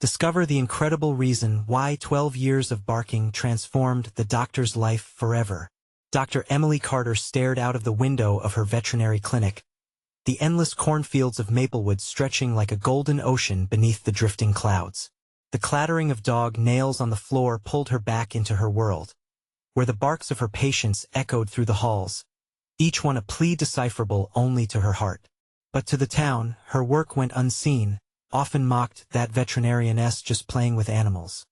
Discover the incredible reason why 12 years of barking transformed the doctor's life forever. Dr. Emily Carter stared out of the window of her veterinary clinic, the endless cornfields of Maplewood stretching like a golden ocean beneath the drifting clouds. The clattering of dog nails on the floor pulled her back into her world, where the barks of her patients echoed through the halls, each one a plea decipherable only to her heart. But to the town, her work went unseen, often mocked, that veterinarianess just playing with animals.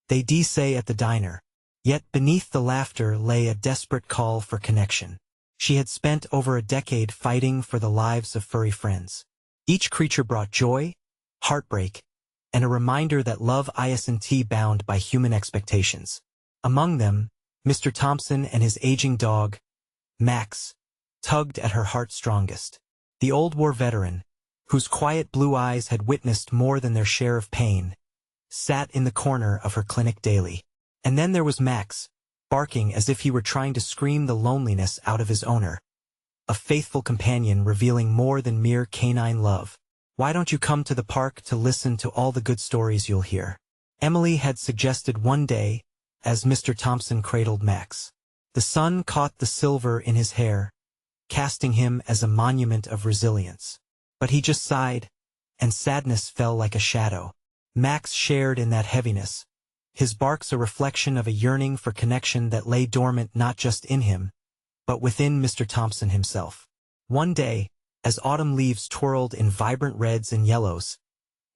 They say at the diner. Yet beneath the laughter lay a desperate call for connection. She had spent over a decade fighting for the lives of furry friends. Each creature brought joy, heartbreak, and a reminder that love isn't bound by human expectations. Among them, Mr. Thompson and his aging dog, Max, tugged at her heart strongest. The old war veteran, whose quiet blue eyes had witnessed more than their share of pain, sat in the corner of her clinic daily. And then there was Max, barking as if he were trying to scream the loneliness out of his owner. A faithful companion revealing more than mere canine love. Why don't you come to the park to listen to all the good stories you'll hear? Emily had suggested one day, as Mr. Thompson cradled Max. The sun caught the silver in his hair, casting him as a monument of resilience. But he just sighed, and sadness fell like a shadow. Max shared in that heaviness, his barks a reflection of a yearning for connection that lay dormant not just in him, but within Mr. Thompson himself. One day, as autumn leaves twirled in vibrant reds and yellows,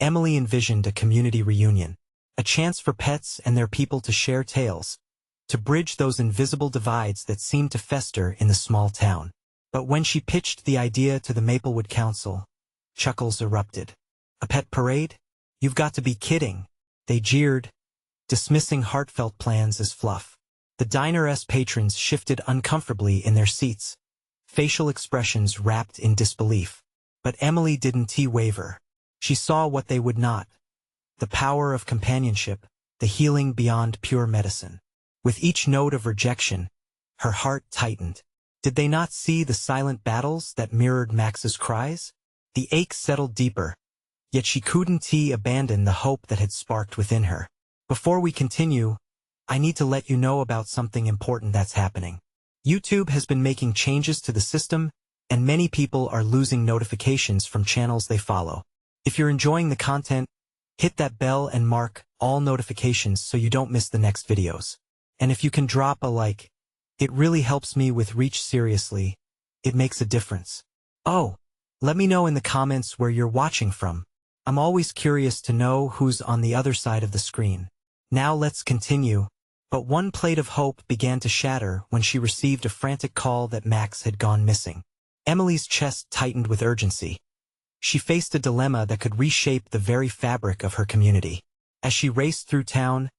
Emily envisioned a community reunion, a chance for pets and their people to share tales, to bridge those invisible divides that seemed to fester in the small town. But when she pitched the idea to the Maplewood Council, chuckles erupted. A pet parade? You've got to be kidding, they jeered, dismissing heartfelt plans as fluff. The diner's patrons shifted uncomfortably in their seats, facial expressions wrapped in disbelief. But Emily didn't waver. She saw what they would not: the power of companionship, the healing beyond pure medicine. With each note of rejection, her heart tightened. Did they not see the silent battles that mirrored Max's cries? The ache settled deeper, yet she couldn't abandon the hope that had sparked within her. Before we continue, I need to let you know about something important that's happening. YouTube has been making changes to the system, and many people are losing notifications from channels they follow. If you're enjoying the content, hit that bell and mark all notifications so you don't miss the next videos. And if you can drop a like, it really helps me with reach. Seriously, it makes a difference. Oh, let me know in the comments where you're watching from. I'm always curious to know who's on the other side of the screen. Now let's continue. But one plate of hope began to shatter when she received a frantic call that Max had gone missing. Emily's chest tightened with urgency. She faced a dilemma that could reshape the very fabric of her community. As she raced through town,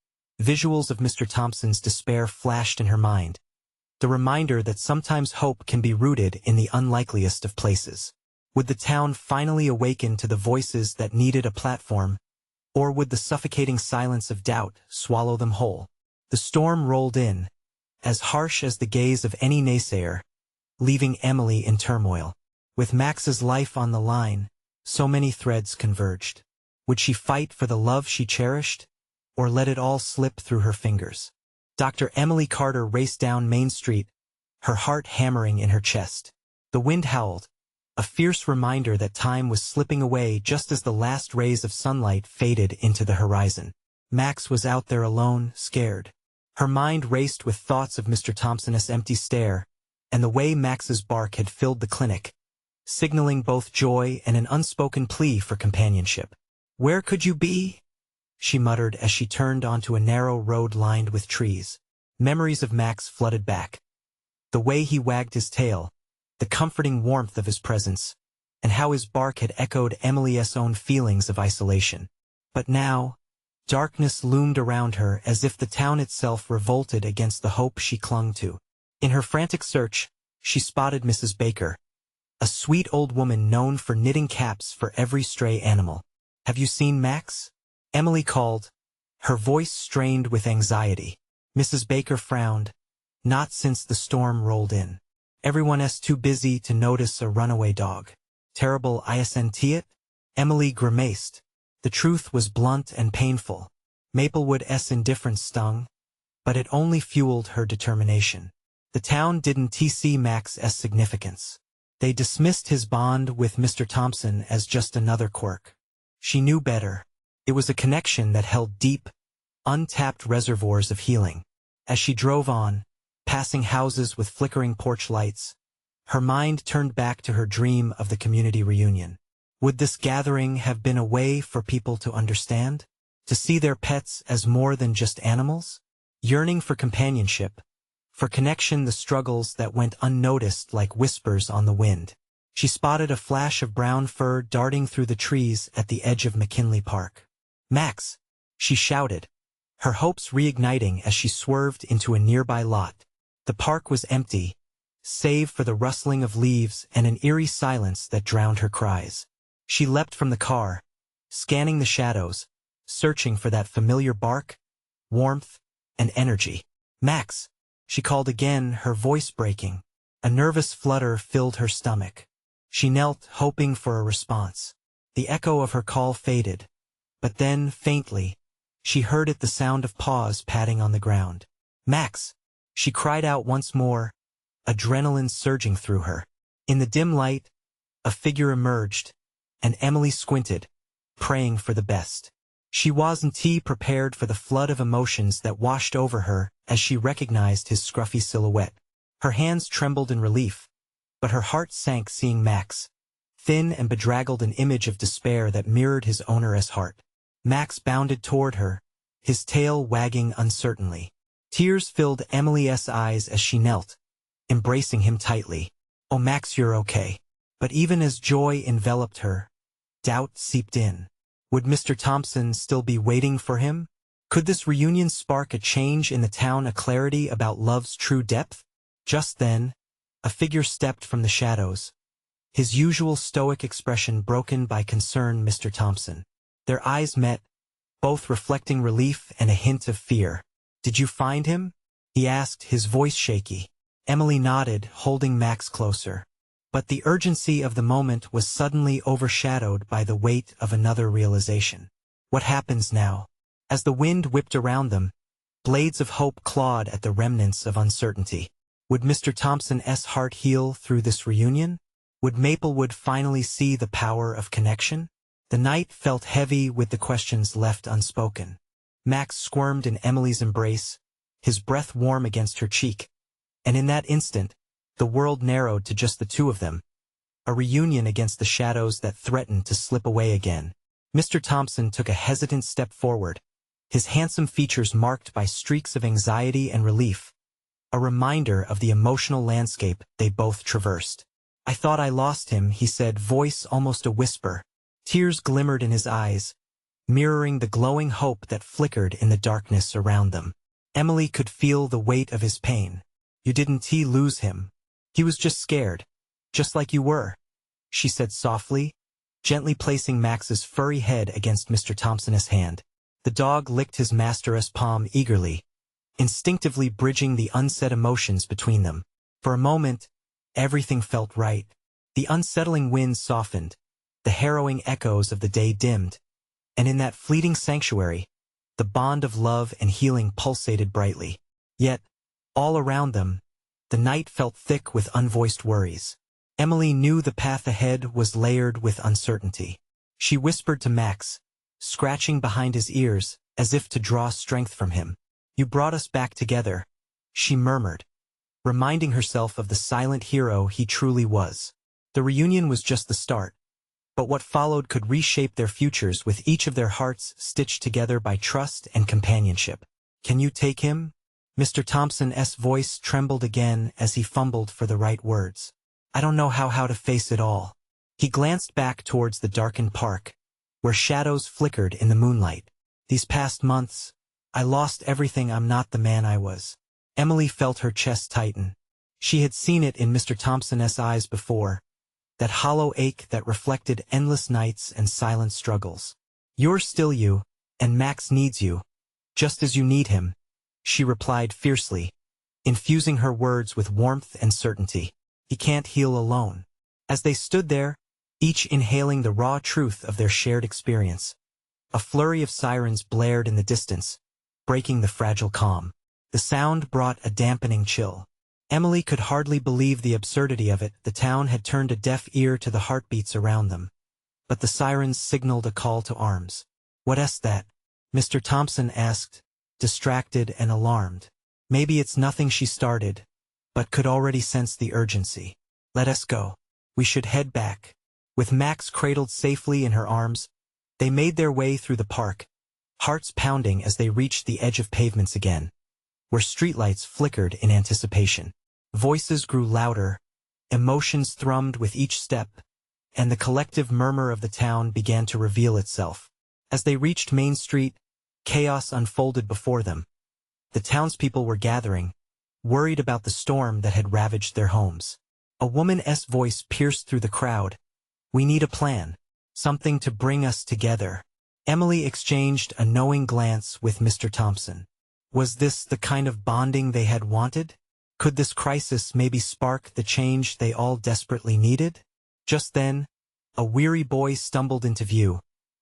visuals of Mr. Thompson's despair flashed in her mind. The reminder that sometimes hope can be rooted in the unlikeliest of places. Would the town finally awaken to the voices that needed a platform, or would the suffocating silence of doubt swallow them whole? The storm rolled in, as harsh as the gaze of any naysayer, leaving Emily in turmoil. With Max's life on the line, so many threads converged. Would she fight for the love she cherished, or let it all slip through her fingers? Dr. Emily Carter raced down Main Street, her heart hammering in her chest. The wind howled, a fierce reminder that time was slipping away just as the last rays of sunlight faded into the horizon. Max was out there alone, scared. Her mind raced with thoughts of Mr. Thompson's empty stare, and the way Max's bark had filled the clinic, signaling both joy and an unspoken plea for companionship. "Where could you be?" she muttered as she turned onto a narrow road lined with trees. Memories of Max flooded back. The way he wagged his tail, the comforting warmth of his presence, and how his bark had echoed Emily's own feelings of isolation. But now, darkness loomed around her as if the town itself revolted against the hope she clung to. In her frantic search, she spotted Mrs. Baker, a sweet old woman known for knitting caps for every stray animal. "Have you seen Max?" Emily called, her voice strained with anxiety. Mrs. Baker frowned. "Not since the storm rolled in. Everyone's too busy to notice a runaway dog." "Terrible isn't it?" Emily grimaced, The truth was blunt and painful. Maplewood's indifference stung, but it only fueled her determination. The town didn't see Max's significance. They dismissed his bond with Mr. Thompson as just another quirk. She knew better. It was a connection that held deep, untapped reservoirs of healing. As she drove on, passing houses with flickering porch lights, her mind turned back to her dream of the community reunion. Would this gathering have been a way for people to understand? To see their pets as more than just animals? Yearning for companionship, for connection, the struggles that went unnoticed like whispers on the wind. She spotted a flash of brown fur darting through the trees at the edge of McKinley Park. "Max!" she shouted, her hopes reigniting as she swerved into a nearby lot. The park was empty, save for the rustling of leaves and an eerie silence that drowned her cries. She leapt from the car, scanning the shadows, searching for that familiar bark, warmth, and energy. "Max!" she called again, her voice breaking. A nervous flutter filled her stomach. She knelt, hoping for a response. The echo of her call faded, but then, faintly, she heard it, the sound of paws padding on the ground. "Max!" she cried out once more, adrenaline surging through her. In the dim light, a figure emerged, and Emily squinted, praying for the best. She wasn't prepared for the flood of emotions that washed over her as she recognized his scruffy silhouette. Her hands trembled in relief, but her heart sank seeing Max, thin and bedraggled, an image of despair that mirrored his owner's heart. Max bounded toward her, his tail wagging uncertainly. Tears filled Emily's eyes as she knelt, embracing him tightly. "Oh, Max, you're okay." But even as joy enveloped her, doubt seeped in. Would Mr. Thompson still be waiting for him? Could this reunion spark a change in the town, a clarity about love's true depth? Just then, a figure stepped from the shadows, his usual stoic expression broken by concern. Mr. Thompson. Their eyes met, both reflecting relief and a hint of fear. "Did you find him?" he asked, his voice shaky. Emily nodded, holding Max closer. But the urgency of the moment was suddenly overshadowed by the weight of another realization. What happens now? As the wind whipped around them, blades of hope clawed at the remnants of uncertainty. Would Mr. Thompson's heart heal through this reunion? Would Maplewood finally see the power of connection? The night felt heavy with the questions left unspoken. Max squirmed in Emily's embrace, his breath warm against her cheek, and in that instant, the world narrowed to just the two of them, a reunion against the shadows that threatened to slip away again. Mr. Thompson took a hesitant step forward, his handsome features marked by streaks of anxiety and relief, a reminder of the emotional landscape they both traversed. "I thought I lost him," he said, voice almost a whisper. Tears glimmered in his eyes, mirroring the glowing hope that flickered in the darkness around them. Emily could feel the weight of his pain. "You didn't lose him. He was just scared, just like you were," she said softly, gently placing Max's furry head against Mr. Thompson's hand. The dog licked his master's palm eagerly, instinctively bridging the unsaid emotions between them. For a moment, everything felt right. The unsettling wind softened, the harrowing echoes of the day dimmed, and in that fleeting sanctuary, the bond of love and healing pulsated brightly. Yet, all around them, the night felt thick with unvoiced worries. Emily knew the path ahead was layered with uncertainty. She whispered to Max, scratching behind his ears, as if to draw strength from him. "You brought us back together," she murmured, reminding herself of the silent hero he truly was. The reunion was just the start, but what followed could reshape their futures, with each of their hearts stitched together by trust and companionship. "Can you take him?" Mr. Thompson's voice trembled again as he fumbled for the right words. "I don't know how to face it all." He glanced back towards the darkened park, where shadows flickered in the moonlight. "These past months, I lost everything. I'm not the man I was." Emily felt her chest tighten. She had seen it in Mr. Thompson's eyes before, that hollow ache that reflected endless nights and silent struggles. "You're still you, and Max needs you, just as you need him," she replied fiercely, infusing her words with warmth and certainty. "He can't heal alone." As they stood there, each inhaling the raw truth of their shared experience, A flurry of sirens blared in the distance, breaking the fragile calm. The sound brought a dampening chill. Emily could hardly believe the absurdity of it. The town had turned a deaf ear to the heartbeats around them. But the sirens signaled a call to arms. "What's that?" Mr. Thompson asked, distracted and alarmed. Maybe it's nothing, she started, but could already sense the urgency. "Let us go. We should head back." With Max cradled safely in her arms, they made their way through the park, hearts pounding as they reached the edge of pavements again, where streetlights flickered in anticipation. Voices grew louder, emotions thrummed with each step, and the collective murmur of the town began to reveal itself. As they reached Main Street, chaos unfolded before them. The townspeople were gathering, worried about the storm that had ravaged their homes. A woman's voice pierced through the crowd. "We need a plan. Something to bring us together." Emily exchanged a knowing glance with Mr. Thompson. Was this the kind of bonding they had wanted? Could this crisis maybe spark the change they all desperately needed? Just then, a weary boy stumbled into view,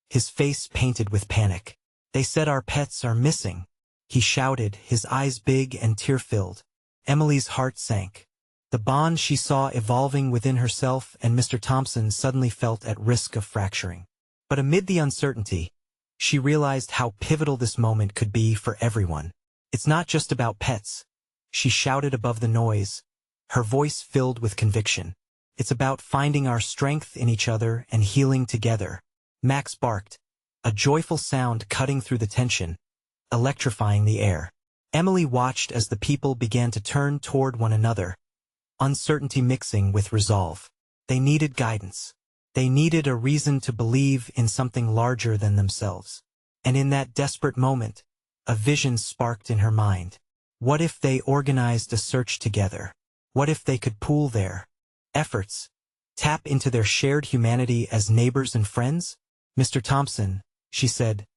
his face painted with panic. "They said our pets are missing," he shouted, his eyes big and tear-filled. Emily's heart sank. The bond she saw evolving within herself and Mr. Thompson suddenly felt at risk of fracturing. But amid the uncertainty, she realized how pivotal this moment could be for everyone. "It's not just about pets," she shouted above the noise, her voice filled with conviction. "It's about finding our strength in each other and healing together." Max barked, a joyful sound cutting through the tension, electrifying the air. Emily watched as the people began to turn toward one another, uncertainty mixing with resolve. They needed guidance. They needed a reason to believe in something larger than themselves. And in that desperate moment, a vision sparked in her mind. What if they organized a search together? What if they could pool their efforts, tap into their shared humanity as neighbors and friends? "Mr. Thompson," she said,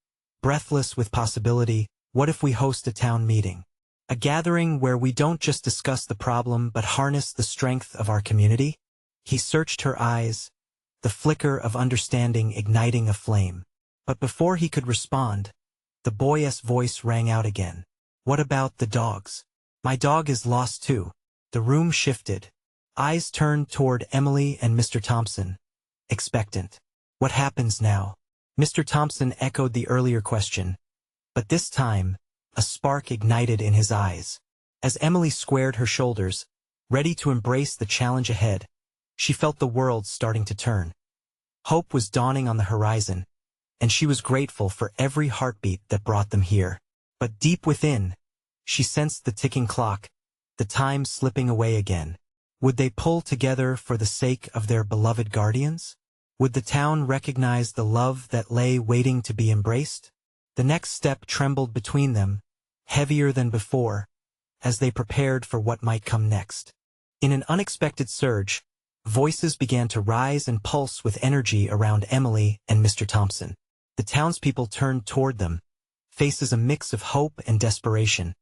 breathless with possibility, "what if we host a town meeting? A gathering where we don't just discuss the problem but harness the strength of our community?" He searched her eyes, the flicker of understanding igniting a flame. But before he could respond, the boy's voice rang out again. "What about the dogs? My dog is lost too." The room shifted. Eyes turned toward Emily and Mr. Thompson, expectant. "What happens now?" Mr. Thompson echoed the earlier question, but this time, a spark ignited in his eyes. As Emily squared her shoulders, ready to embrace the challenge ahead, she felt the world starting to turn. Hope was dawning on the horizon, and she was grateful for every heartbeat that brought them here. But deep within, she sensed the ticking clock, the time slipping away again. Would they pull together for the sake of their beloved guardians? Would the town recognize the love that lay waiting to be embraced? The next step trembled between them, heavier than before, as they prepared for what might come next. In an unexpected surge, voices began to rise and pulse with energy around Emily and Mr. Thompson. The townspeople turned toward them, faces a mix of hope and desperation,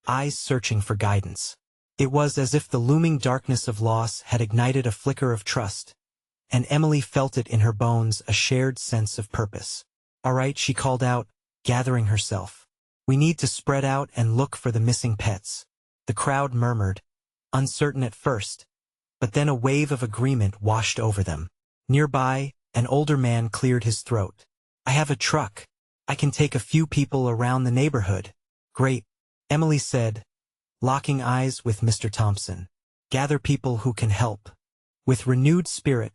eyes searching for guidance. It was as if the looming darkness of loss had ignited a flicker of trust, and Emily felt it in her bones, a shared sense of purpose. "All right," she called out, gathering herself. "We need to spread out and look for the missing pets." The crowd murmured, uncertain at first, but then a wave of agreement washed over them. Nearby, an older man cleared his throat. "I have a truck. I can take a few people around the neighborhood." "Great," Emily said, locking eyes with Mr. Thompson. "Gather people who can help." With renewed spirit,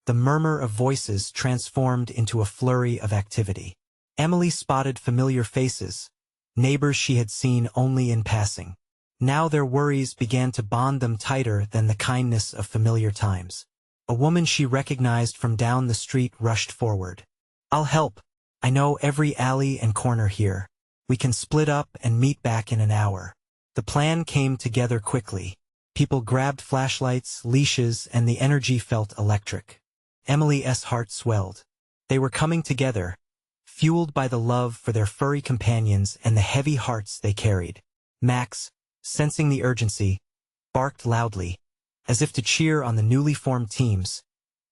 the murmur of voices transformed into a flurry of activity. Emily spotted familiar faces, neighbors she had seen only in passing. Now their worries began to bond them tighter than the kindness of familiar times. A woman she recognized from down the street rushed forward. "I'll help. I know every alley and corner here. We can split up and meet back in an hour." The plan came together quickly. People grabbed flashlights, leashes, and the energy felt electric. Emily's heart swelled. They were coming together, fueled by the love for their furry companions and the heavy hearts they carried. Max, sensing the urgency, barked loudly, as if to cheer on the newly formed teams,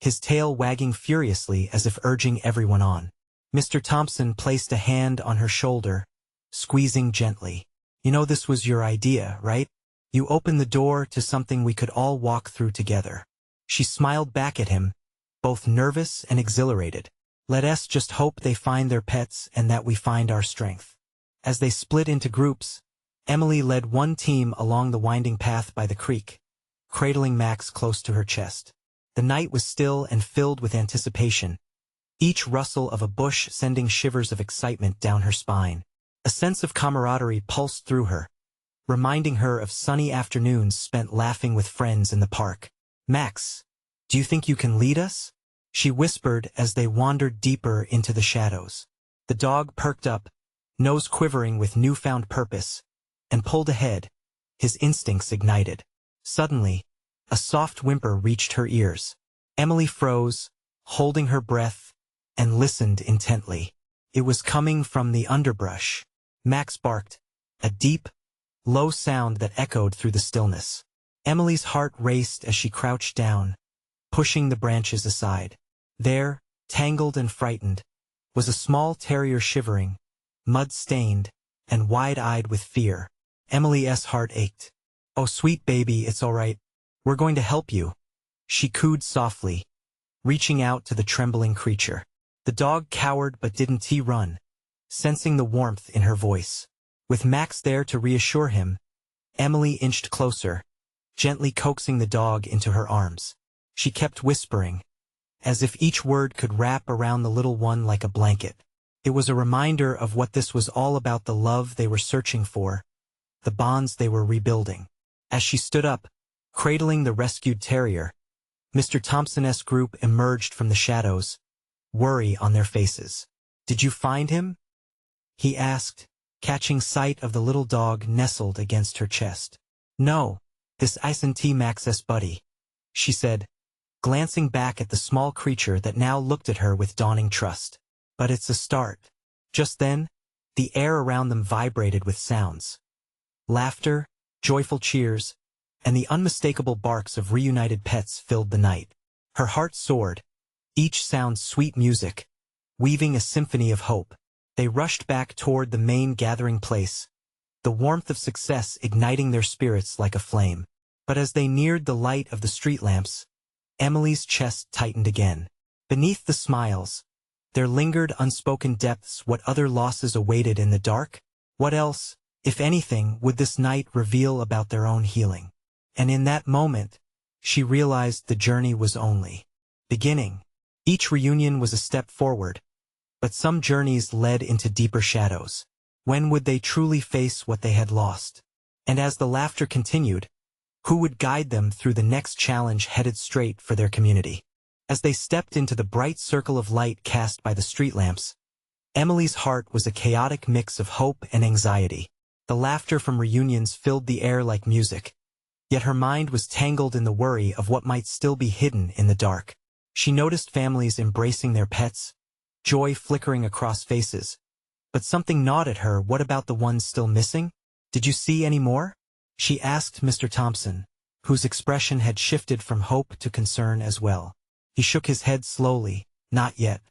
his tail wagging furiously as if urging everyone on. Mr. Thompson placed a hand on her shoulder, squeezing gently. You know this was your idea, right? You opened the door to something we could all walk through together. She smiled back at him, both nervous and exhilarated. Let us just hope they find their pets and that we find our strength. As they split into groups, Emily led one team along the winding path by the creek, cradling Max close to her chest. The night was still and filled with anticipation, each rustle of a bush sending shivers of excitement down her spine. A sense of camaraderie pulsed through her, reminding her of sunny afternoons spent laughing with friends in the park. Max, do you think you can lead us? She whispered as they wandered deeper into the shadows. The dog perked up, nose quivering with newfound purpose, and pulled ahead, his instincts ignited. Suddenly, a soft whimper reached her ears. Emily froze, holding her breath, and listened intently. It was coming from the underbrush. Max barked, a deep, low sound that echoed through the stillness. Emily's heart raced as she crouched down, pushing the branches aside. There, tangled and frightened, was a small terrier shivering, mud-stained, and wide-eyed with fear. Emily's heart ached. Oh, sweet baby, it's all right. We're going to help you, she cooed softly, reaching out to the trembling creature. The dog cowered but didn't run, sensing the warmth in her voice. With Max there to reassure him, Emily inched closer, gently coaxing the dog into her arms. She kept whispering, as if each word could wrap around the little one like a blanket. It was a reminder of what this was all about, the love they were searching for, the bonds they were rebuilding. As she stood up, cradling the rescued terrier, Mr. Thompson's group emerged from the shadows, worry on their faces. Did you find him? He asked, catching sight of the little dog nestled against her chest. No, this isn't Max's buddy, she said, glancing back at the small creature that now looked at her with dawning trust. But it's a start. Just then, the air around them vibrated with sounds. Laughter, joyful cheers, and the unmistakable barks of reunited pets filled the night. Her heart soared, each sound sweet music, weaving a symphony of hope. They rushed back toward the main gathering place, the warmth of success igniting their spirits like a flame. But as they neared the light of the street lamps, Emily's chest tightened again. Beneath the smiles, there lingered unspoken depths. What other losses awaited in the dark? What else, if anything, would this night reveal about their own healing? And in that moment, she realized the journey was only beginning. Each reunion was a step forward, but some journeys led into deeper shadows. When would they truly face what they had lost? And as the laughter continued, who would guide them through the next challenge headed straight for their community? As they stepped into the bright circle of light cast by the street lamps, Emily's heart was a chaotic mix of hope and anxiety. The laughter from reunions filled the air like music, yet her mind was tangled in the worry of what might still be hidden in the dark. She noticed families embracing their pets, joy flickering across faces. But something gnawed at her. What about the ones still missing? Did you see any more? She asked Mr. Thompson, whose expression had shifted from hope to concern as well. He shook his head slowly. Not yet.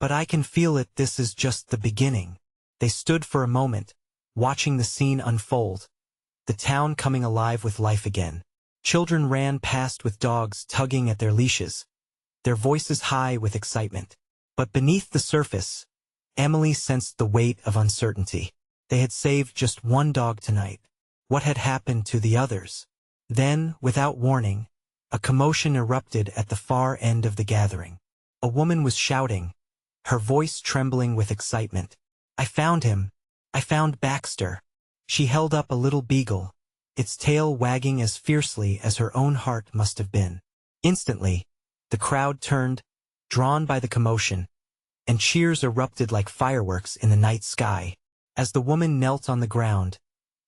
But I can feel it. This is just the beginning. They stood for a moment, watching the scene unfold, the town coming alive with life again. Children ran past with dogs tugging at their leashes, their voices high with excitement. But beneath the surface, Emily sensed the weight of uncertainty. They had saved just one dog tonight. What had happened to the others? Then, without warning, a commotion erupted at the far end of the gathering. A woman was shouting, her voice trembling with excitement. I found him. I found Baxter. She held up a little beagle, its tail wagging as fiercely as her own heart must have been. Instantly, the crowd turned, drawn by the commotion, and cheers erupted like fireworks in the night sky. As the woman knelt on the ground,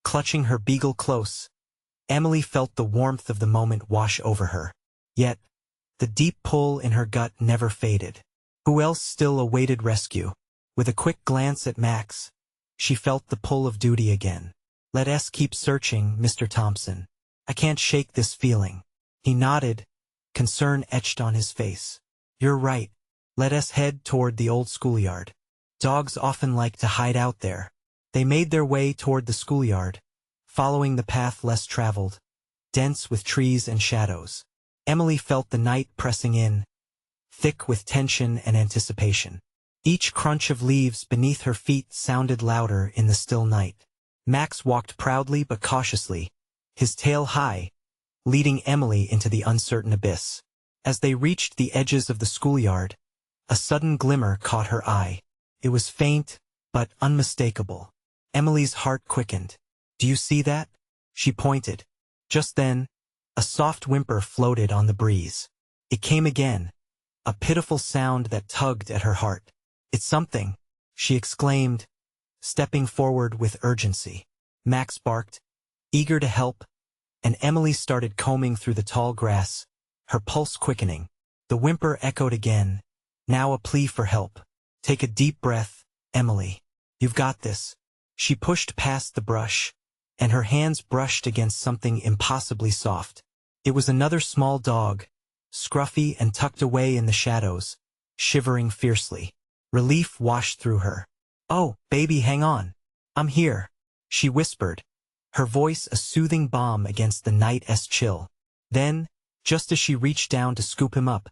clutching her beagle close, Emily felt the warmth of the moment wash over her. Yet, the deep pull in her gut never faded. Who else still awaited rescue? With a quick glance at Max, she felt the pull of duty again. Let us keep searching, Mr. Thompson. I can't shake this feeling. He nodded, concern etched on his face. You're right. Let us head toward the old schoolyard. Dogs often like to hide out there. They made their way toward the schoolyard, following the path less traveled, dense with trees and shadows. Emily felt the night pressing in, thick with tension and anticipation. Each crunch of leaves beneath her feet sounded louder in the still night. Max walked proudly but cautiously, his tail high, leading Emily into the uncertain abyss. As they reached the edges of the schoolyard, a sudden glimmer caught her eye. It was faint, but unmistakable. Emily's heart quickened. "Do you see that?" She pointed. Just then, a soft whimper floated on the breeze. It came again, a pitiful sound that tugged at her heart. "It's something," she exclaimed, stepping forward with urgency. Max barked, eager to help, and Emily started combing through the tall grass, her pulse quickening. The whimper echoed again, now a plea for help. "Take a deep breath, Emily. You've got this." She pushed past the brush, and her hands brushed against something impossibly soft. It was another small dog, scruffy and tucked away in the shadows, shivering fiercely. Relief washed through her. "Oh, baby, hang on. I'm here," she whispered, her voice a soothing balm against the night's chill. Then, just as she reached down to scoop him up,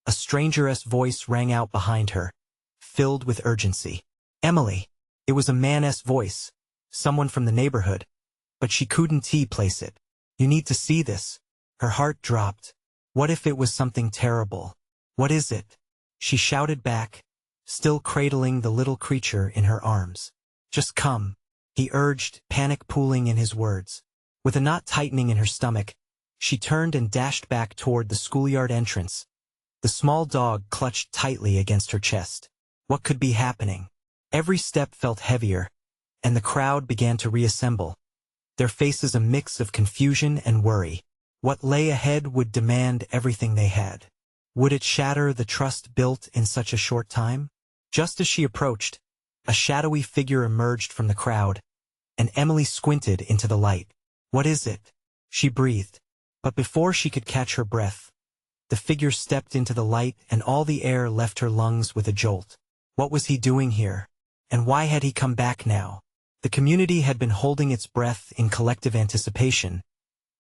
a stranger's voice rang out behind her, filled with urgency. "Emily." It was a man's voice, someone from the neighborhood, but she couldn't place it. "You need to see this." Her heart dropped. What if it was something terrible? "What is it?" she shouted back, still cradling the little creature in her arms. "Just come," he urged, panic pooling in his words. With a knot tightening in her stomach, she turned and dashed back toward the schoolyard entrance. The small dog clutched tightly against her chest. What could be happening? Every step felt heavier, and the crowd began to reassemble, their faces a mix of confusion and worry. What lay ahead would demand everything they had. Would it shatter the trust built in such a short time? Just as she approached, a shadowy figure emerged from the crowd, and Emily squinted into the light. "What is it?" she breathed. But before she could catch her breath, the figure stepped into the light and all the air left her lungs with a jolt. What was he doing here? And why had he come back now? The community had been holding its breath in collective anticipation,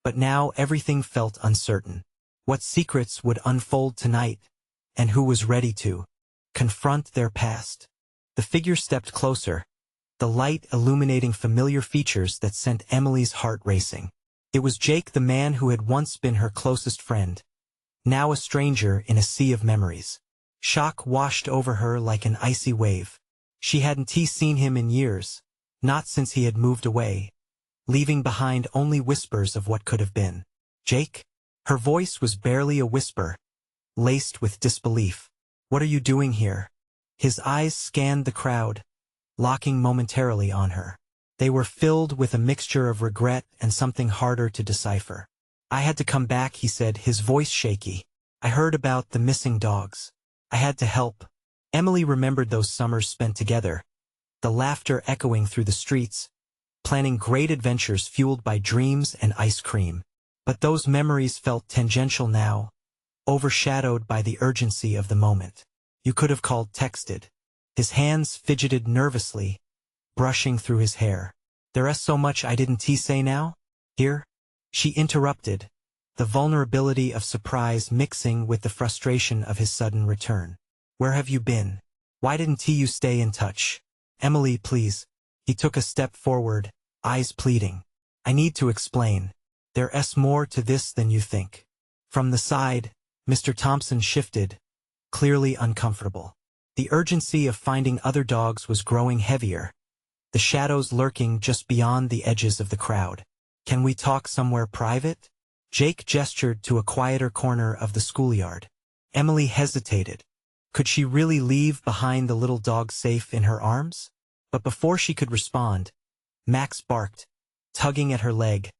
but now everything felt uncertain. What secrets would unfold tonight, and who was ready to confront their past? The figure stepped closer, the light illuminating familiar features that sent Emily's heart racing. It was Jake, the man who had once been her closest friend, now a stranger in a sea of memories. Shock washed over her like an icy wave. She hadn't seen him in years, not since he had moved away, leaving behind only whispers of what could have been. "Jake?" Her voice was barely a whisper, laced with disbelief. "What are you doing here?" His eyes scanned the crowd, locking momentarily on her. They were filled with a mixture of regret and something harder to decipher. "I had to come back," he said, his voice shaky. "I heard about the missing dogs. I had to help." Emily remembered those summers spent together, the laughter echoing through the streets, planning great adventures fueled by dreams and ice cream. But those memories felt tangential now, overshadowed by the urgency of the moment. "You could have called, texted." His hands fidgeted nervously, brushing through his hair. "There's so much I didn't say now?" "Here?" she interrupted, the vulnerability of surprise mixing with the frustration of his sudden return. "Where have you been? Why didn't you stay in touch?" "Emily, please." He took a step forward, eyes pleading. "I need to explain. There's more to this than you think." From the side, Mr. Thompson shifted, clearly uncomfortable. The urgency of finding other dogs was growing heavier, the shadows lurking just beyond the edges of the crowd. "Can we talk somewhere private?" Jake gestured to a quieter corner of the schoolyard. Emily hesitated. Could she really leave behind the little dog safe in her arms? But before she could respond, Max barked, tugging at her leg,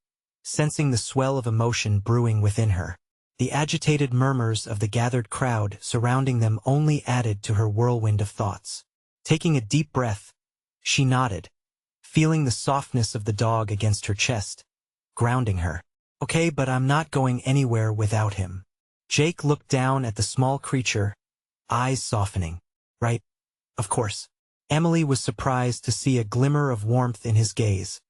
sensing the swell of emotion brewing within her. The agitated murmurs of the gathered crowd surrounding them only added to her whirlwind of thoughts. Taking a deep breath, she nodded, feeling the softness of the dog against her chest, grounding her. "Okay, but I'm not going anywhere without him." Jake looked down at the small creature, eyes softening. "Right. Of course." Emily was surprised to see a glimmer of warmth in his gaze,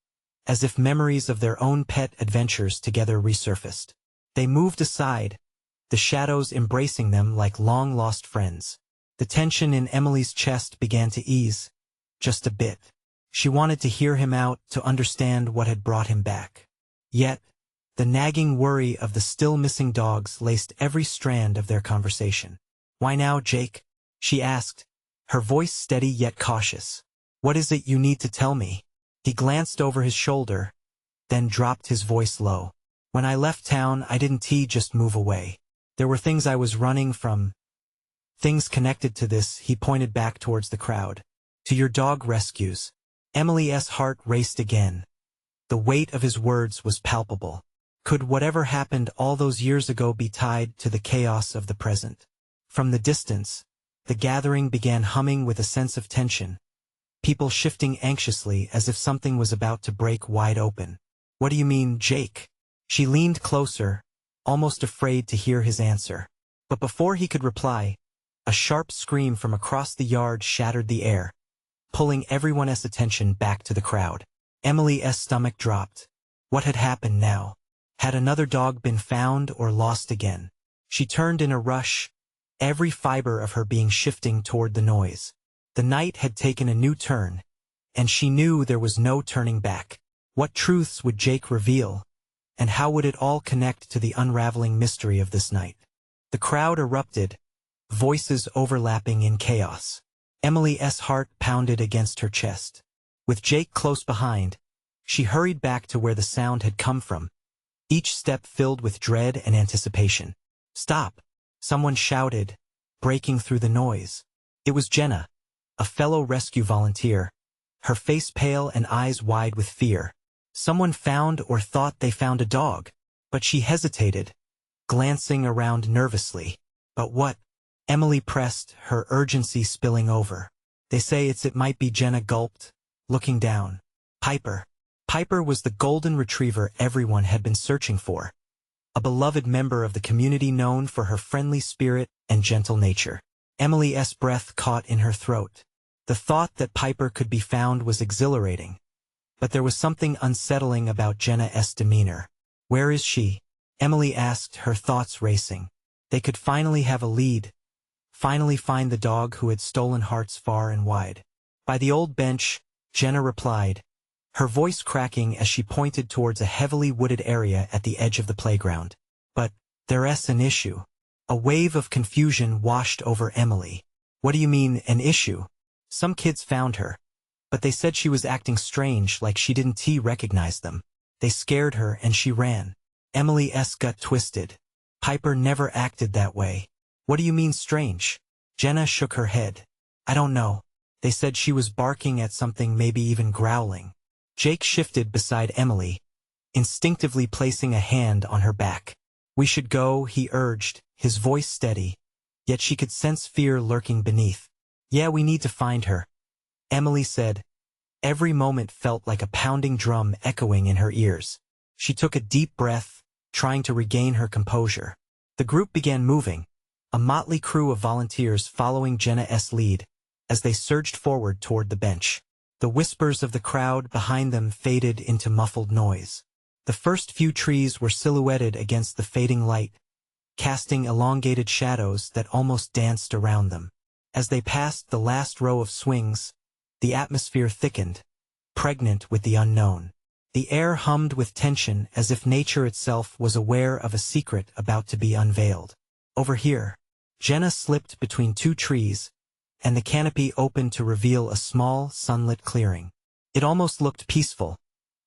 as if memories of their own pet adventures together resurfaced. They moved aside, the shadows embracing them like long-lost friends. The tension in Emily's chest began to ease, just a bit. She wanted to hear him out, to understand what had brought him back. Yet, the nagging worry of the still missing dogs laced every strand of their conversation. "Why now, Jake?" she asked, her voice steady yet cautious. "What is it you need to tell me?" He glanced over his shoulder, then dropped his voice low. "When I left town, I didn't just move away. There were things I was running from. Things connected to this," he pointed back towards the crowd. "To your dog rescues." Emily's heart raced again. The weight of his words was palpable. Could whatever happened all those years ago be tied to the chaos of the present? From the distance, the gathering began humming with a sense of tension, people shifting anxiously as if something was about to break wide open. "What do you mean, Jake?" She leaned closer, almost afraid to hear his answer. But before he could reply, a sharp scream from across the yard shattered the air, pulling everyone's attention back to the crowd. Emily's stomach dropped. What had happened now? Had another dog been found or lost again? She turned in a rush, every fiber of her being shifting toward the noise. The night had taken a new turn, and she knew there was no turning back. What truths would Jake reveal, and how would it all connect to the unraveling mystery of this night? The crowd erupted, voices overlapping in chaos. Emily's heart pounded against her chest. With Jake close behind, she hurried back to where the sound had come from, each step filled with dread and anticipation. "Stop!" someone shouted, breaking through the noise. It was Jenna, a fellow rescue volunteer, her face pale and eyes wide with fear. Someone found or thought they found a dog, but she hesitated, glancing around nervously. "But what?" Emily pressed, her urgency spilling over. "They say it might be," Jenna gulped, looking down. "Piper." Piper was the golden retriever everyone had been searching for, a beloved member of the community known for her friendly spirit and gentle nature. Emily's breath caught in her throat. The thought that Piper could be found was exhilarating, but there was something unsettling about Jenna's demeanor. "Where is she?" Emily asked, her thoughts racing. They could finally have a lead, finally find the dog who had stolen hearts far and wide. "By the old bench," Jenna replied, her voice cracking as she pointed towards a heavily wooded area at the edge of the playground. "But there's an issue." A wave of confusion washed over Emily. "What do you mean, an issue?" "Some kids found her, but they said she was acting strange, like she didn't recognize them. They scared her and she ran." Emily's gut twisted. Piper never acted that way. "What do you mean strange?" Jenna shook her head. "I don't know. They said she was barking at something, maybe even growling." Jake shifted beside Emily, instinctively placing a hand on her back. "We should go," he urged, his voice steady, yet she could sense fear lurking beneath. "Yeah, we need to find her," Emily said. Every moment felt like a pounding drum echoing in her ears. She took a deep breath, trying to regain her composure. The group began moving, a motley crew of volunteers following Jenna's lead, as they surged forward toward the bench. The whispers of the crowd behind them faded into muffled noise. The first few trees were silhouetted against the fading light, casting elongated shadows that almost danced around them. As they passed the last row of swings, the atmosphere thickened, pregnant with the unknown. The air hummed with tension, as if nature itself was aware of a secret about to be unveiled. "Over here." Jenna slipped between two trees, and the canopy opened to reveal a small, sunlit clearing. It almost looked peaceful,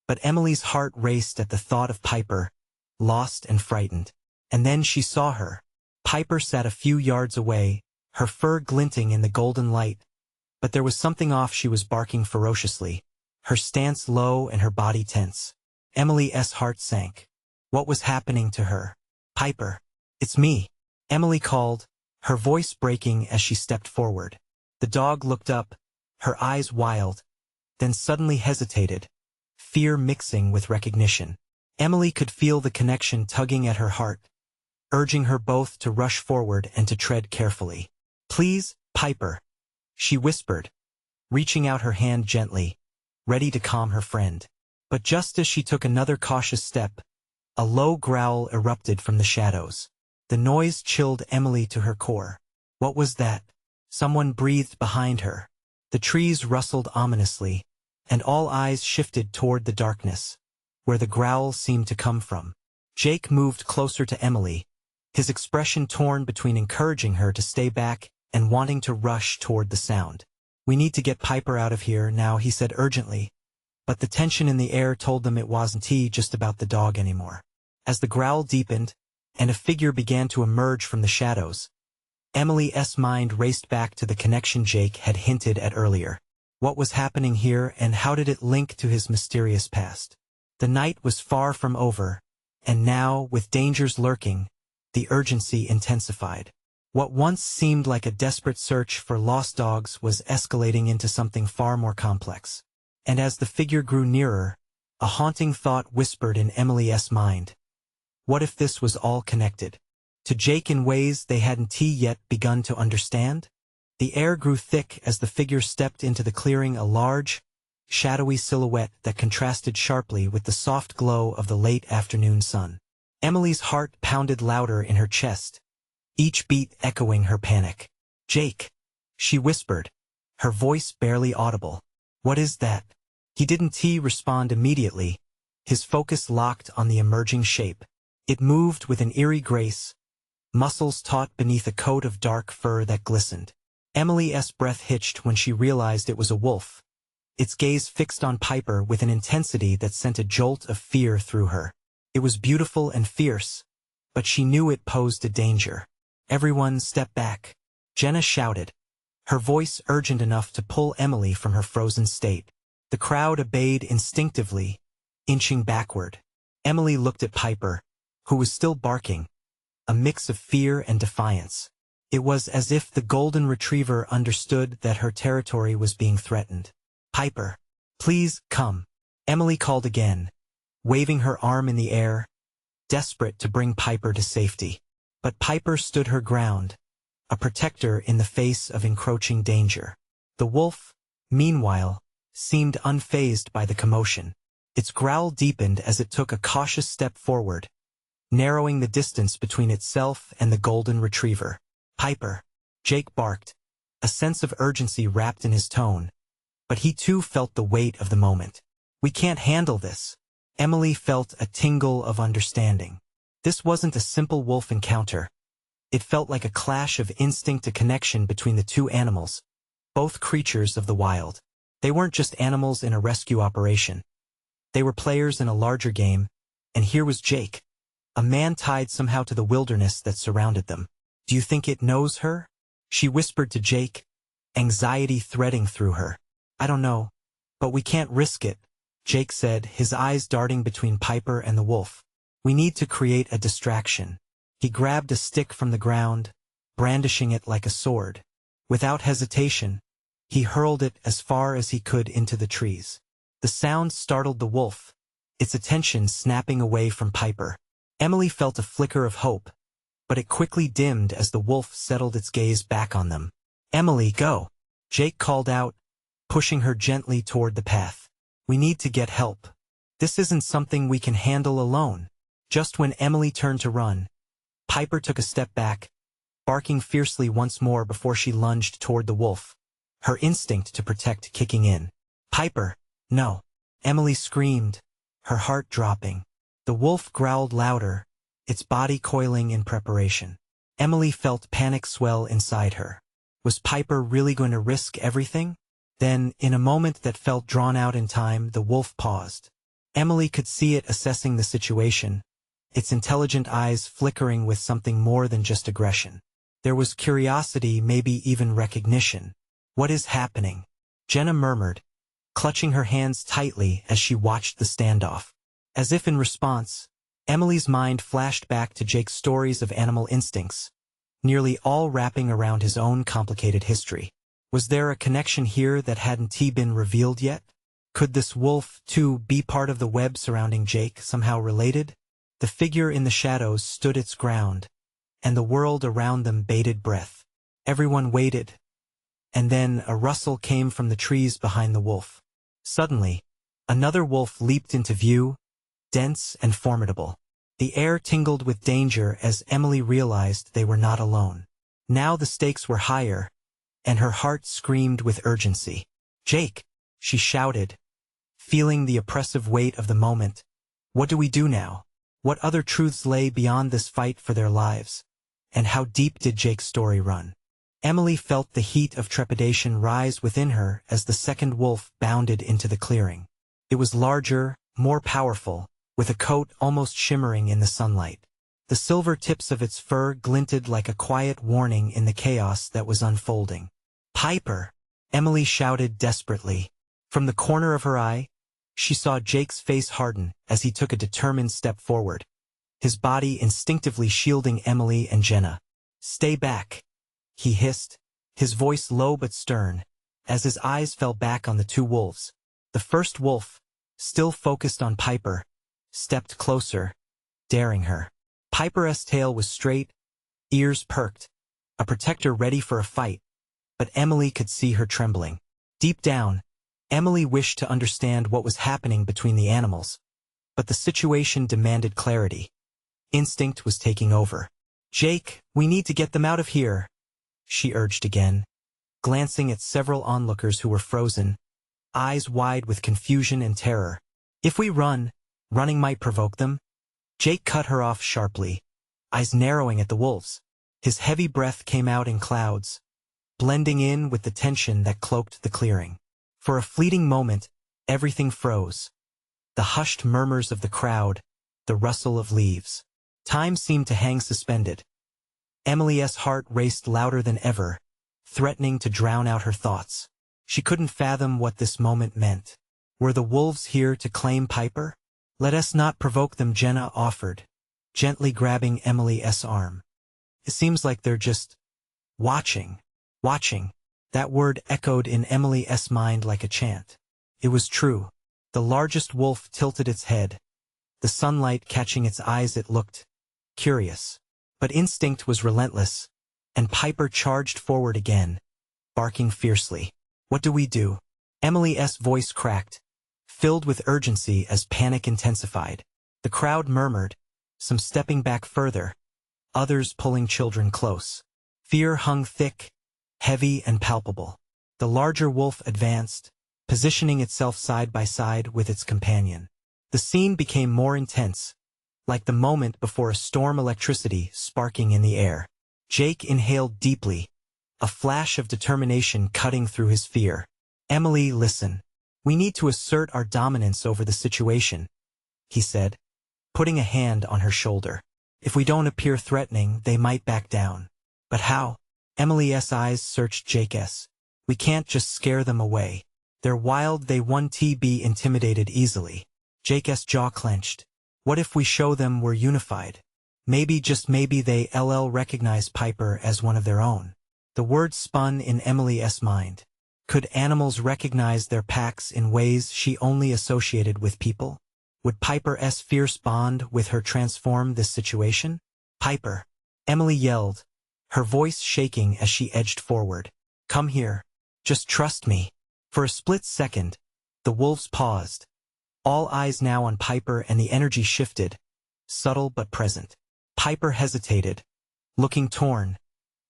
but Emily's heart raced at the thought of Piper, lost and frightened. And then she saw her. Piper sat a few yards away, her fur glinting in the golden light, but there was something off. She was barking ferociously, her stance low and her body tense. Emily's heart sank. What was happening to her? "Piper, it's me," Emily called, her voice breaking as she stepped forward. The dog looked up, her eyes wild, then suddenly hesitated, fear mixing with recognition. Emily could feel the connection tugging at her heart, urging her both to rush forward and to tread carefully. "Please, Piper," she whispered, reaching out her hand gently, ready to calm her friend. But just as she took another cautious step, a low growl erupted from the shadows. The noise chilled Emily to her core. What was that? Someone breathed behind her. The trees rustled ominously, and all eyes shifted toward the darkness, where the growl seemed to come from. Jake moved closer to Emily, his expression torn between encouraging her to stay back and wanting to rush toward the sound. "We need to get Piper out of here now," he said urgently, but the tension in the air told them it wasn't just about the dog anymore. As the growl deepened, and a figure began to emerge from the shadows, Emily's mind raced back to the connection Jake had hinted at earlier. What was happening here, and how did it link to his mysterious past? The night was far from over, and now, with dangers lurking, the urgency intensified. What once seemed like a desperate search for lost dogs was escalating into something far more complex. And as the figure grew nearer, a haunting thought whispered in Emily's mind. What if this was all connected to Jake in ways they hadn't yet begun to understand? The air grew thick as the figure stepped into the clearing, a large, shadowy silhouette that contrasted sharply with the soft glow of the late afternoon sun. Emily's heart pounded louder in her chest, each beat echoing her panic. "Jake," she whispered, her voice barely audible. "What is that?" He didn't respond immediately, his focus locked on the emerging shape. It moved with an eerie grace, muscles taut beneath a coat of dark fur that glistened. Emily's breath hitched when she realized it was a wolf, its gaze fixed on Piper with an intensity that sent a jolt of fear through her. It was beautiful and fierce, but she knew it posed a danger. "Everyone step back," Jenna shouted, her voice urgent enough to pull Emily from her frozen state. The crowd obeyed instinctively, inching backward. Emily looked at Piper, who was still barking, a mix of fear and defiance. It was as if the golden retriever understood that her territory was being threatened. "Piper, please, come," Emily called again, waving her arm in the air, desperate to bring Piper to safety. But Piper stood her ground, a protector in the face of encroaching danger. The wolf, meanwhile, seemed unfazed by the commotion. Its growl deepened as it took a cautious step forward, narrowing the distance between itself and the golden retriever. "Piper," Jake barked, a sense of urgency wrapped in his tone, but he too felt the weight of the moment. "We can't handle this." Emily felt a tingle of understanding. This wasn't a simple wolf encounter. It felt like a clash of instinct, a connection between the two animals, both creatures of the wild. They weren't just animals in a rescue operation. They were players in a larger game, and here was Jake, a man tied somehow to the wilderness that surrounded them. "Do you think it knows her?" she whispered to Jake, anxiety threading through her. "I don't know, but we can't risk it," Jake said, his eyes darting between Piper and the wolf. "We need to create a distraction." He grabbed a stick from the ground, brandishing it like a sword. Without hesitation, he hurled it as far as he could into the trees. The sound startled the wolf, its attention snapping away from Piper. Emily felt a flicker of hope, but it quickly dimmed as the wolf settled its gaze back on them. "Emily, go!" Jake called out, pushing her gently toward the path. "We need to get help. This isn't something we can handle alone." Just when Emily turned to run, Piper took a step back, barking fiercely once more before she lunged toward the wolf, her instinct to protect kicking in. "Piper, no!" Emily screamed, her heart dropping. The wolf growled louder, its body coiling in preparation. Emily felt panic swell inside her. Was Piper really going to risk everything? Then, in a moment that felt drawn out in time, the wolf paused. Emily could see it assessing the situation, its intelligent eyes flickering with something more than just aggression. There was curiosity, maybe even recognition. "What is happening?" Jenna murmured, clutching her hands tightly as she watched the standoff. As if in response, Emily's mind flashed back to Jake's stories of animal instincts, nearly all wrapping around his own complicated history. Was there a connection here that hadn't been revealed yet? Could this wolf, too, be part of the web surrounding Jake, somehow related? The figure in the shadows stood its ground, and the world around them bated breath. Everyone waited, and then a rustle came from the trees behind the wolf. Suddenly, another wolf leaped into view, dense and formidable. The air tingled with danger as Emily realized they were not alone. Now the stakes were higher, and her heart screamed with urgency. "Jake!" she shouted, feeling the oppressive weight of the moment. "What do we do now? What other truths lay beyond this fight for their lives? And how deep did Jake's story run?" Emily felt the heat of trepidation rise within her as the second wolf bounded into the clearing. It was larger, more powerful, with a coat almost shimmering in the sunlight. The silver tips of its fur glinted like a quiet warning in the chaos that was unfolding. "Piper!" Emily shouted desperately. From the corner of her eye, she saw Jake's face harden as he took a determined step forward, his body instinctively shielding Emily and Jenna. "Stay back," he hissed, his voice low but stern, as his eyes fell back on the two wolves. The first wolf, still focused on Piper, stepped closer, daring her. Piper's tail was straight, ears perked, a protector ready for a fight, but Emily could see her trembling. Deep down, Emily wished to understand what was happening between the animals, but the situation demanded clarity. Instinct was taking over. "Jake, we need to get them out of here," she urged again, glancing at several onlookers who were frozen, eyes wide with confusion and terror. "If we run, running might provoke them." Jake cut her off sharply, eyes narrowing at the wolves. His heavy breath came out in clouds, blending in with the tension that cloaked the clearing. For a fleeting moment, everything froze. The hushed murmurs of the crowd, the rustle of leaves. Time seemed to hang suspended. Emily's heart raced louder than ever, threatening to drown out her thoughts. She couldn't fathom what this moment meant. Were the wolves here to claim Piper? "Let us not provoke them," Jenna offered, gently grabbing Emily's arm. "It seems like they're just watching." Watching. That word echoed in Emily's mind like a chant. It was true. The largest wolf tilted its head, the sunlight catching its eyes. It looked curious. But instinct was relentless, and Piper charged forward again, barking fiercely. "What do we do?" Emily's voice cracked, filled with urgency as panic intensified. The crowd murmured, some stepping back further, others pulling children close. Fear hung thick, heavy and palpable. The larger wolf advanced, positioning itself side by side with its companion. The scene became more intense, like the moment before a storm, electricity sparking in the air. Jake inhaled deeply, a flash of determination cutting through his fear. "Emily, listen. We need to assert our dominance over the situation," he said, putting a hand on her shoulder. "If we don't appear threatening, they might back down." "But how?" Emily's eyes searched Jake's. "We can't just scare them away. They're wild, they won't be intimidated easily." Jake's jaw clenched. "What if we show them we're unified? Maybe, just maybe, they'll recognize Piper as one of their own." The word spun in Emily's mind. Could animals recognize their packs in ways she only associated with people? Would Piper's fierce bond with her transform this situation? "Piper!" Emily yelled, her voice shaking as she edged forward. "Come here. Just trust me." For a split second, the wolves paused, all eyes now on Piper, and the energy shifted, subtle but present. Piper hesitated, looking torn,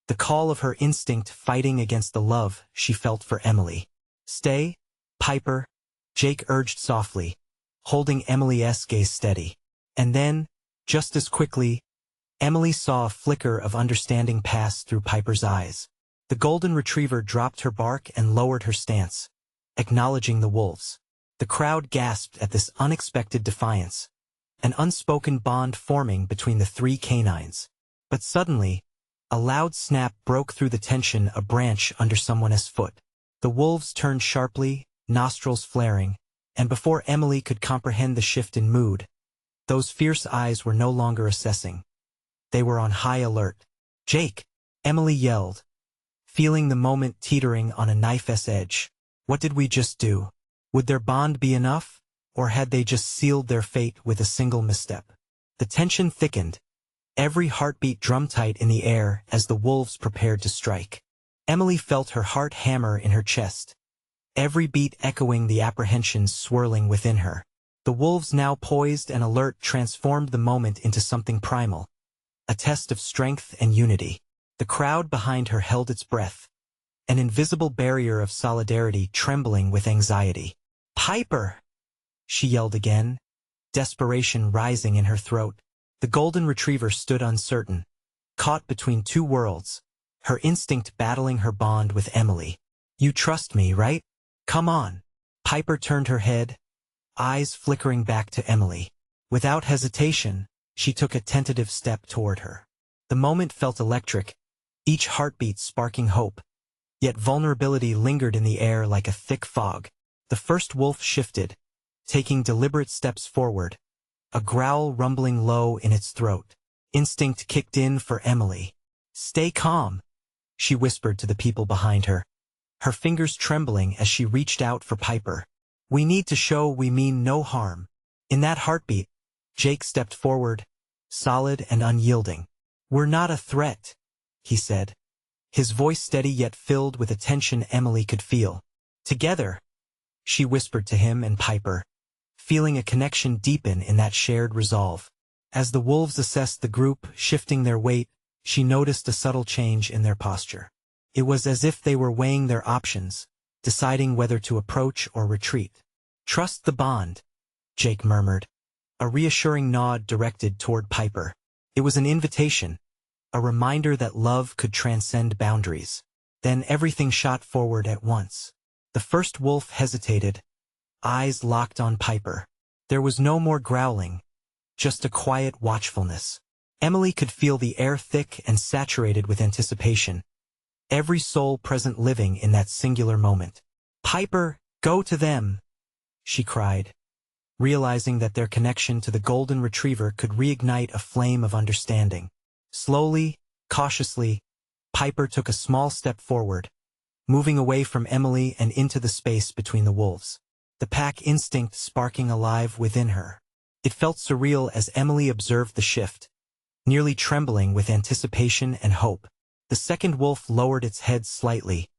the call of her instinct fighting against the love she felt for Emily. "Stay, Piper," Jake urged softly, holding Emily's gaze steady. And then, just as quickly, Emily saw a flicker of understanding pass through Piper's eyes. The golden retriever dropped her bark and lowered her stance, acknowledging the wolves. The crowd gasped at this unexpected defiance, an unspoken bond forming between the three canines. But suddenly, a loud snap broke through the tension, a branch under someone's foot. The wolves turned sharply, nostrils flaring, and before Emily could comprehend the shift in mood, those fierce eyes were no longer assessing. They were on high alert. "Jake!" Emily yelled, feeling the moment teetering on a knife's edge. What did we just do? Would their bond be enough, or had they just sealed their fate with a single misstep? The tension thickened, every heartbeat drum-tight in the air as the wolves prepared to strike. Emily felt her heart hammer in her chest, every beat echoing the apprehensions swirling within her. The wolves, now poised and alert, transformed the moment into something primal, a test of strength and unity. The crowd behind her held its breath, an invisible barrier of solidarity trembling with anxiety. "Piper!" she yelled again, desperation rising in her throat. The golden retriever stood uncertain, caught between two worlds, her instinct battling her bond with Emily. "You trust me, right? Come on." Piper turned her head, eyes flickering back to Emily. Without hesitation, she took a tentative step toward her. The moment felt electric, each heartbeat sparking hope, yet vulnerability lingered in the air like a thick fog. The first wolf shifted, taking deliberate steps forward, a growl rumbling low in its throat. Instinct kicked in for Emily. "Stay calm," she whispered to the people behind her, her fingers trembling as she reached out for Piper. "We need to show we mean no harm." In that heartbeat, Jake stepped forward, solid and unyielding. "We're not a threat," he said, his voice steady yet filled with a tension Emily could feel. "Together," she whispered to him and Piper, feeling a connection deepen in that shared resolve. As the wolves assessed the group, shifting their weight, she noticed a subtle change in their posture. It was as if they were weighing their options, deciding whether to approach or retreat. "Trust the bond," Jake murmured, a reassuring nod directed toward Piper. It was an invitation, a reminder that love could transcend boundaries. Then everything shot forward at once. The first wolf hesitated, eyes locked on Piper. There was no more growling, just a quiet watchfulness. Emily could feel the air thick and saturated with anticipation, every soul present living in that singular moment. "Piper, go to them!" she cried, realizing that their connection to the golden retriever could reignite a flame of understanding. Slowly, cautiously, Piper took a small step forward, moving away from Emily and into the space between the wolves, the pack instinct sparking alive within her. It felt surreal as Emily observed the shift, nearly trembling with anticipation and hope. The second wolf lowered its head slightly,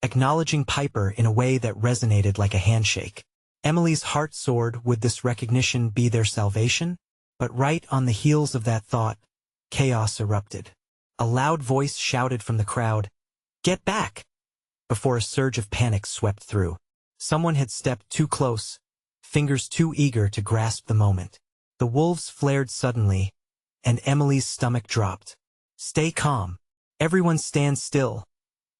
acknowledging Piper in a way that resonated like a handshake. Emily's heart soared. Would this recognition be their salvation? But right on the heels of that thought, chaos erupted. A loud voice shouted from the crowd, "Get back!" before a surge of panic swept through. Someone had stepped too close, fingers too eager to grasp the moment. The wolves flared suddenly, and Emily's stomach dropped. "Stay calm. Everyone stand still,"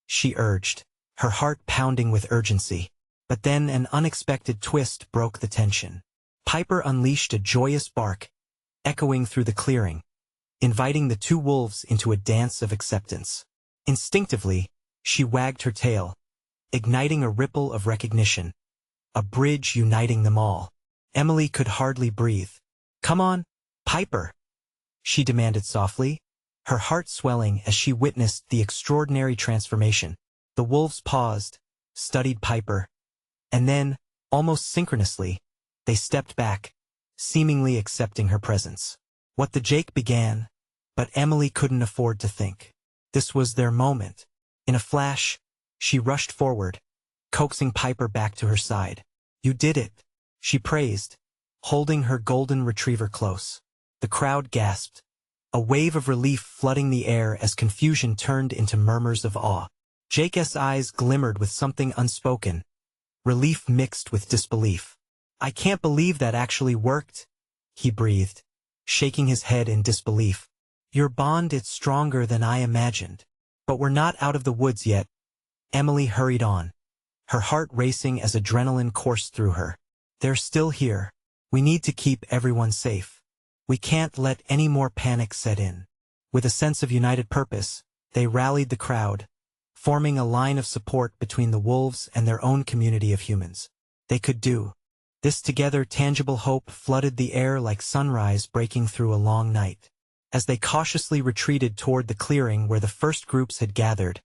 she urged, her heart pounding with urgency. But then an unexpected twist broke the tension. Piper unleashed a joyous bark, echoing through the clearing, inviting the two wolves into a dance of acceptance. Instinctively, she wagged her tail, igniting a ripple of recognition, a bridge uniting them all. Emily could hardly breathe. "Come on, Piper," she demanded softly, her heart swelling as she witnessed the extraordinary transformation. The wolves paused, studied Piper, and then, almost synchronously, they stepped back, seemingly accepting her presence. What the Jake began, but Emily couldn't afford to think. This was their moment. In a flash, she rushed forward, coaxing Piper back to her side. "You did it," she praised, holding her golden retriever close. The crowd gasped, a wave of relief flooding the air as confusion turned into murmurs of awe. Jake's eyes glimmered with something unspoken, relief mixed with disbelief. "I can't believe that actually worked," he breathed, shaking his head in disbelief. "Your bond is stronger than I imagined. But we're not out of the woods yet." Emily hurried on, her heart racing as adrenaline coursed through her. "They're still here. We need to keep everyone safe. We can't let any more panic set in." With a sense of united purpose, they rallied the crowd, forming a line of support between the wolves and their own community of humans. They could do this together. Tangible hope flooded the air like sunrise breaking through a long night. As they cautiously retreated toward the clearing where the first groups had gathered,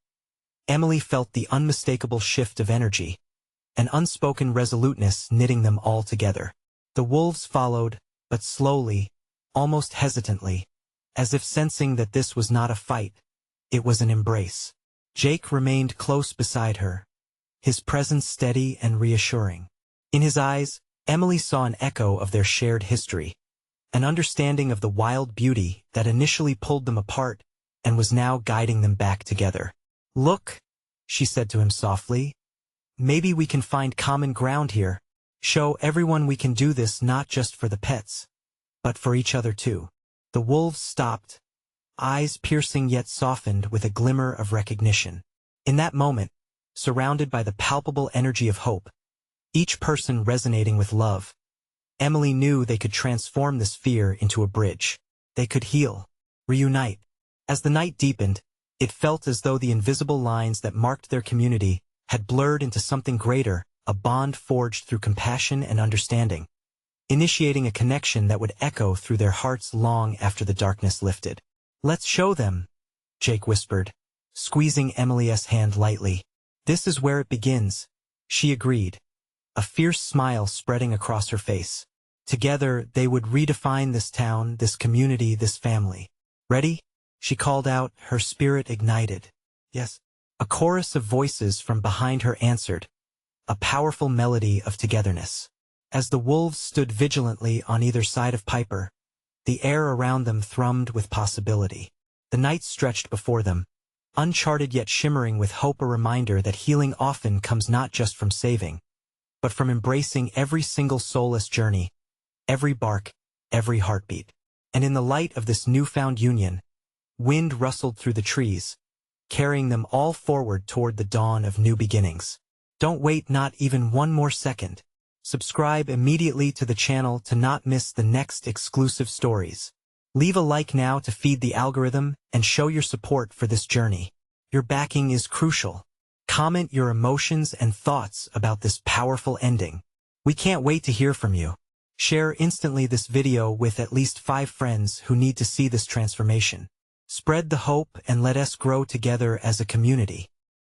Emily felt the unmistakable shift of energy, an unspoken resoluteness knitting them all together. The wolves followed, but slowly, almost hesitantly, as if sensing that this was not a fight, it was an embrace. Jake remained close beside her, his presence steady and reassuring. In his eyes, Emily saw an echo of their shared history, an understanding of the wild beauty that initially pulled them apart and was now guiding them back together. "Look," she said to him softly, "maybe we can find common ground here. Show everyone we can do this not just for the pets, but for each other too." The wolves stopped, eyes piercing yet softened with a glimmer of recognition. In that moment, surrounded by the palpable energy of hope, each person resonating with love, Emily knew they could transform this fear into a bridge. They could heal, reunite. As the night deepened, it felt as though the invisible lines that marked their community had blurred into something greater, a bond forged through compassion and understanding, initiating a connection that would echo through their hearts long after the darkness lifted. "Let's show them," Jake whispered, squeezing Emily's hand lightly. "This is where it begins," she agreed, a fierce smile spreading across her face. Together, they would redefine this town, this community, this family. "Ready?" she called out, her spirit ignited. "Yes." A chorus of voices from behind her answered, a powerful melody of togetherness. As the wolves stood vigilantly on either side of Piper, the air around them thrummed with possibility. The night stretched before them, uncharted yet shimmering with hope, a reminder that healing often comes not just from saving, but from embracing every single soulless journey, every bark, every heartbeat. And in the light of this newfound union, wind rustled through the trees, carrying them all forward toward the dawn of new beginnings. Don't wait not even one more second. Subscribe immediately to the channel to not miss the next exclusive stories. Leave a like now to feed the algorithm and show your support for this journey. Your backing is crucial. Comment your emotions and thoughts about this powerful ending. We can't wait to hear from you. Share instantly this video with at least 5 friends who need to see this transformation. Spread the hope and let us grow together as a community.